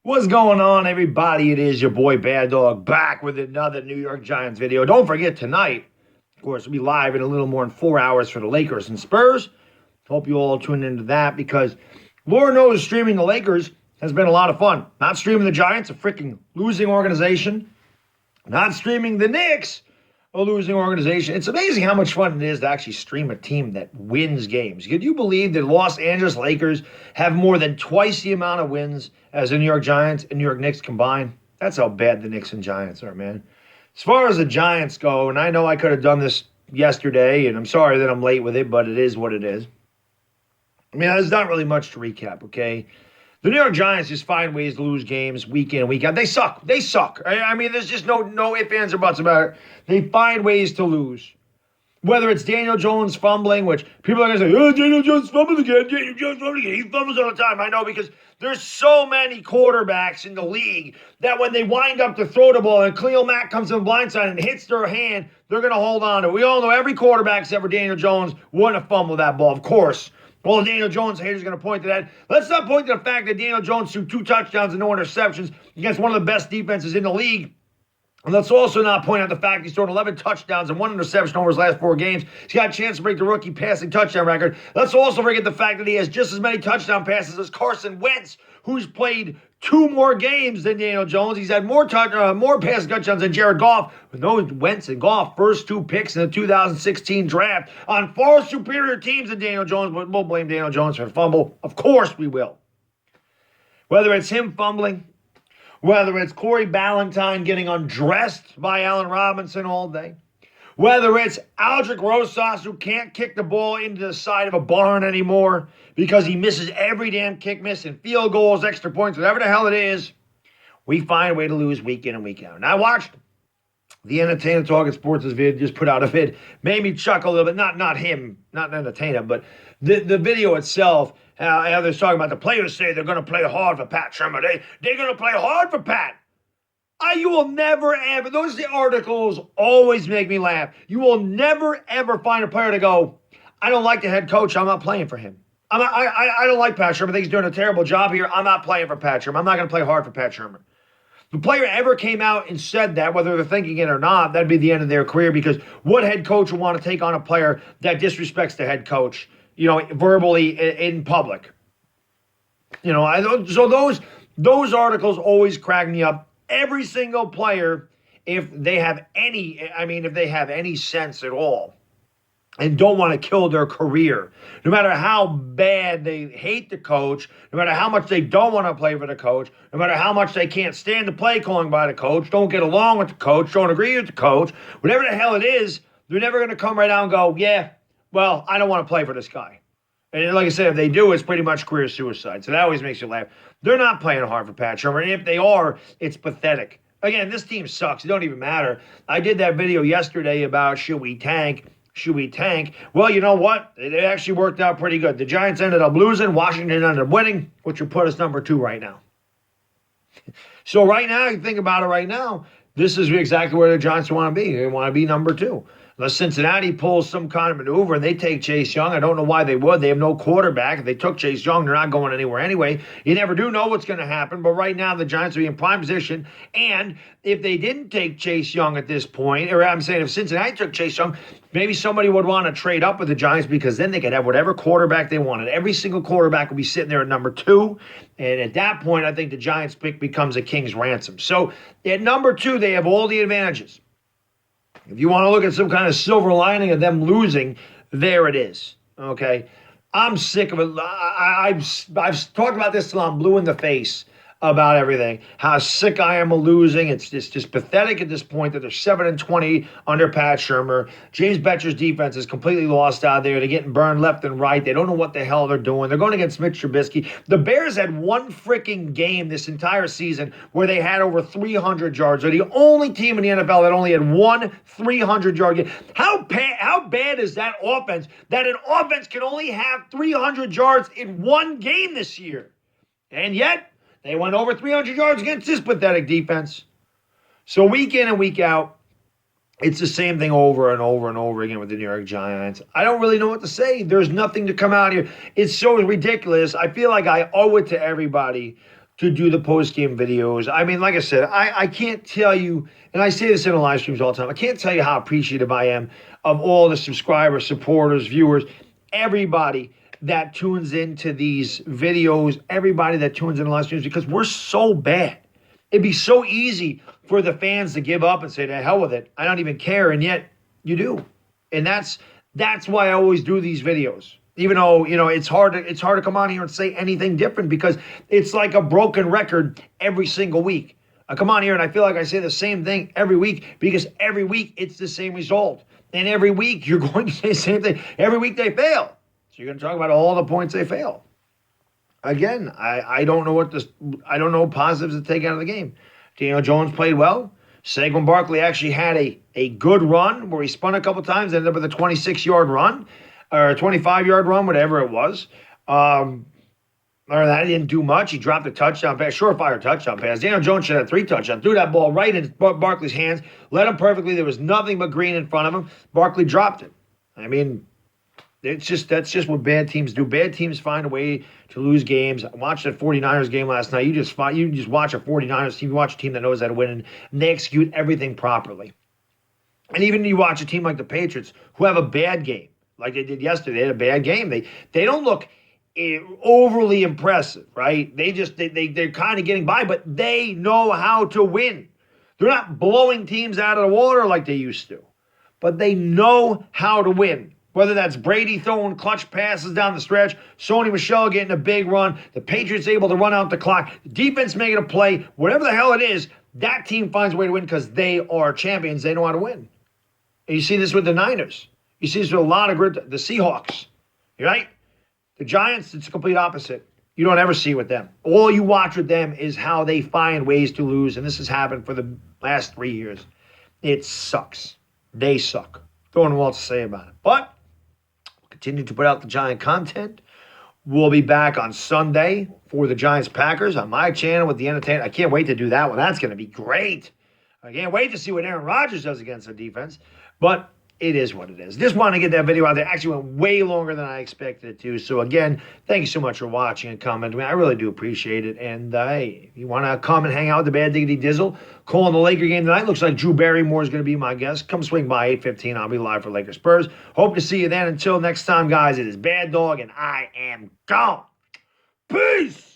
What's going on, everybody? It is your boy Baddog back with another New York Giants video. Don't forget tonight, of course, we'll be live in a little more than 4 hours for the Lakers and Spurs. Hope you all tune into that because Lord knows streaming the Lakers has been a lot of fun. Not streaming the Giants, a freaking losing organization. Not streaming the Knicks, a losing organization. It's amazing how much fun it is to actually stream a team that wins games. Could you believe that Los Angeles Lakers have more than twice the amount of wins as the New York Giants and New York Knicks combined? That's how bad the Knicks and Giants are, man. As far as the Giants go, and I know I could have done this yesterday, and I'm sorry that I'm late with it, but it is what it is. I mean, there's not really much to recap, okay? The New York Giants just find ways to lose games week in and week out. They suck. They suck. I mean, there's just no ifs, ands, or buts about it. They find ways to lose. Whether it's Daniel Jones fumbling, which people are going to say, oh, Daniel Jones fumbled again. Daniel Jones fumbled again. He fumbles all the time. I know, because there's so many quarterbacks in the league that when they wind up to throw the ball and Khalil Mack comes in blindside and hits their hand, they're going to hold on to it. We all know every quarterback except for Daniel Jones wouldn't have fumbled that ball, of course. Well, the Daniel Jones haters are going to point to that. Let's not point to the fact that Daniel Jones threw 2 touchdowns and no interceptions against one of the best defenses in the league. And let's also not point out the fact he's thrown 11 touchdowns and 1 interception over his last 4 games. He's got a chance to break the rookie passing touchdown record. Let's also forget the fact that he has just as many touchdown passes as Carson Wentz, who's played 2 more games than Daniel Jones. He's had more passing touchdowns than Jared Goff. With no Wentz and Goff, first 2 picks in the 2016 draft on far superior teams than Daniel Jones. But we'll blame Daniel Jones for the fumble. Of course we will. Whether it's him fumbling, whether it's Corey Ballantyne getting undressed by Allen Robinson all day, whether it's Aldrick Rosas, who can't kick the ball into the side of a barn anymore because he misses every damn kick, missing field goals, extra points, whatever the hell it is, we find a way to lose week in and week out. And I watched the Entertainer Talking Sports vid, just put out a vid, made me chuckle a little bit. Not him, not Entertainer, but the video itself. How they're talking about the players say they're going to play hard for Pat Shermer. They're going to play hard for Pat. You will never, ever, those articles always make me laugh. You will never, ever find a player to go, I don't like the head coach, I'm not playing for him. I don't like Pat Shermer. I think he's doing a terrible job here. I'm not playing for Pat Shermer. I'm not going to play hard for Pat Shermer. If a player ever came out and said that, whether they're thinking it or not, that'd be the end of their career, because what head coach would want to take on a player that disrespects the head coach, verbally in public? So those articles always crack me up. Every single player, if they have any sense at all and don't want to kill their career, no matter how bad they hate the coach, no matter how much they don't want to play for the coach, no matter how much they can't stand the play calling by the coach, don't get along with the coach, don't agree with the coach, whatever the hell it is, they're never going to come right out and go, yeah, well, I don't want to play for this guy. And like I said, if they do, it's pretty much career suicide. So that always makes you laugh. They're not playing hard for Pat Shermer. And if they are, it's pathetic. Again, this team sucks. It don't even matter. I did that video yesterday about should we tank? Should we tank? Well, you know what? It actually worked out pretty good. The Giants ended up losing. Washington ended up winning, which would put us number 2 right now. So right now, you think about it right now, this is exactly where the Giants want to be. They want to be number 2. Unless Cincinnati pulls some kind of maneuver and they take Chase Young. I don't know why they would. They have no quarterback. If they took Chase Young, they're not going anywhere anyway. You never do know what's going to happen. But right now, the Giants will be in prime position. And if they didn't take Chase Young at this point, or I'm saying if Cincinnati took Chase Young, maybe somebody would want to trade up with the Giants, because then they could have whatever quarterback they wanted. Every single quarterback would be sitting there at number 2. And at that point, I think the Giants pick becomes a king's ransom. So at number 2, they have all the advantages. If you want to look at some kind of silver lining of them losing, there it is. Okay, I'm sick of it. I've talked about this till I'm blue in the face about everything. How sick I am of losing. It's just pathetic at this point that they're 7-20 under Pat Shermer. James Betcher's defense is completely lost out there. They're getting burned left and right. They don't know what the hell they're doing. They're going against Mitch Trubisky. The Bears had one freaking game this entire season where they had over 300 yards. They're the only team in the NFL that only had one 300-yard game. How bad is that offense, that an offense can only have 300 yards in one game this year? And yet, they went over 300 yards against this pathetic defense. So week in and week out, it's the same thing over and over and over again with the New York Giants. I don't really know what to say. There's nothing to come out here. It's so ridiculous. I feel like I owe it to everybody to do the post-game videos. I mean, like I said, I can't tell you, and I say this in the live streams all the time, I can't tell you how appreciative I am of all the subscribers, supporters, viewers, everybody that tunes into these videos, everybody that tunes into live streams, because we're so bad. It'd be so easy for the fans to give up and say, to hell with it, I don't even care, and yet you do. And that's why I always do these videos. Even though, it's hard to come on here and say anything different, because it's like a broken record every single week. I come on here and I feel like I say the same thing every week, because every week it's the same result. And every week you're going to say the same thing. Every week they fail. So you're going to talk about all the points they fail. Again, I don't know positives to take out of the game. Daniel Jones played well. Saquon Barkley actually had a good run where he spun a couple times, ended up with a 26-yard run or a 25-yard run, whatever it was. Or that, he didn't do much. He dropped a touchdown pass, surefire touchdown pass. Daniel Jones should have 3 touchdowns. Threw that ball right in Barkley's hands, led him perfectly. There was nothing but green in front of him. Barkley dropped it. I mean, that's just what bad teams do. Bad teams find a way to lose games. I watched that 49ers game last night. You just watch a 49ers team. You watch a team that knows how to win, and they execute everything properly. And even you watch a team like the Patriots, who have a bad game, like they did yesterday. They had a bad game. They don't look overly impressive, right? They're kind of getting by, but they know how to win. They're not blowing teams out of the water like they used to, but they know how to win. Whether that's Brady throwing clutch passes down the stretch, Sony Michel getting a big run, the Patriots able to run out the clock, the defense making a play, whatever the hell it is, that team finds a way to win because they are champions. They know how to win. And you see this with the Niners. You see this with a lot of grit. The Seahawks, right? The Giants, it's the complete opposite. You don't ever see with them. All you watch with them is how they find ways to lose, and this has happened for the last 3 years. It sucks. They suck. Don't know what else to say about it. But continue to put out the Giant content. We'll be back on Sunday for the Giants-Packers on my channel with the entertainment. I can't wait to do that one. That's going to be great. I can't wait to see what Aaron Rodgers does against the defense. But it is what it is. Just wanted to get that video out there. Actually went way longer than I expected it to. So again, thank you so much for watching and commenting. I really do appreciate it. And hey, if you want to come and hang out with the Bad Diggity Dizzle, calling the Laker game tonight. Looks like Drew Barrymore is going to be my guest. Come swing by 8:15. I'll be live for Lakers Spurs. Hope to see you then. Until next time, guys, it is Bad Dog, and I am gone. Peace!